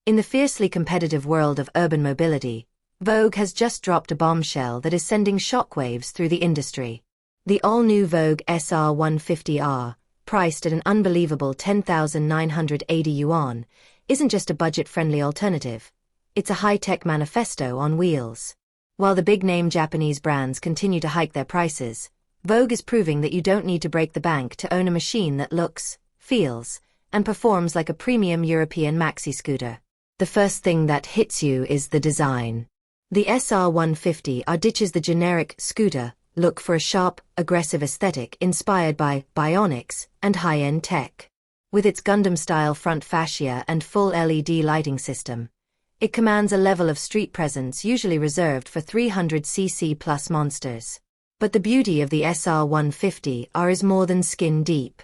In the fiercely competitive world of urban mobility, Vogue has just dropped a bombshell that is sending shockwaves through the industry. The all-new Vogue SR150R, priced at an unbelievable 10,980 yuan, isn't just a budget-friendly alternative. It's a high-tech manifesto on wheels. While the big-name Japanese brands continue to hike their prices, Vogue is proving that you don't need to break the bank to own a machine that looks, feels, and performs like a premium European maxi-scooter. The first thing that hits you is the design. The SR150R ditches the generic scooter look for a sharp, aggressive aesthetic inspired by Bionics and high-end tech. With its Gundam-style front fascia and full LED lighting system, it commands a level of street presence usually reserved for 300cc plus monsters. But the beauty of the SR150R is more than skin deep.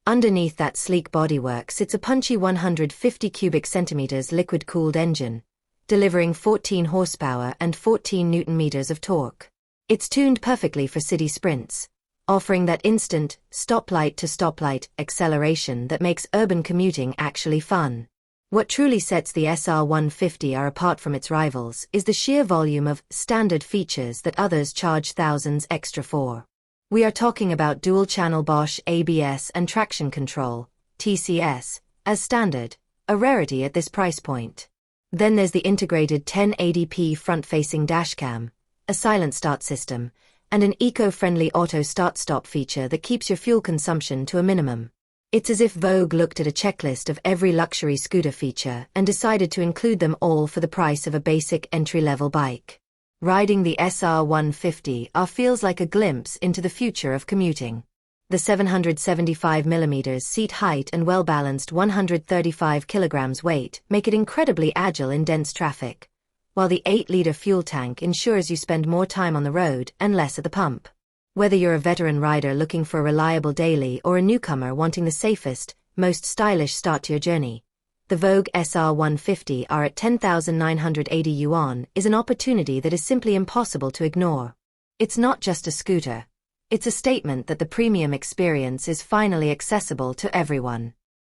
Underneath that sleek bodywork sits a punchy 150 cubic centimeters liquid-cooled engine, delivering 14 horsepower and 14 newton-meters of torque. It's tuned perfectly for city sprints, offering that instant, stoplight-to-stoplight acceleration that makes urban commuting actually fun. What truly sets the SR150R apart from its rivals is the sheer volume of standard features that others charge thousands extra for. We are talking about dual-channel Bosch ABS and traction control, TCS, as standard, a rarity at this price point. Then there's the integrated 1080p front-facing dashcam, a silent start system, and an eco-friendly auto start-stop feature that keeps your fuel consumption to a minimum. It's as if Vogue looked at a checklist of every luxury scooter feature and decided to include them all for the price of a basic entry-level bike. Riding the SR150R feels like a glimpse into the future of commuting. The 775mm seat height and well-balanced 135 kilograms weight make it incredibly agile in dense traffic, while the 8-liter fuel tank ensures you spend more time on the road and less at the pump. Whether you're a veteran rider looking for a reliable daily or a newcomer wanting the safest, most stylish start to your journey, the Vogue SR150R at 10,980 yuan is an opportunity that is simply impossible to ignore. It's not just a scooter. It's a statement that the premium experience is finally accessible to everyone.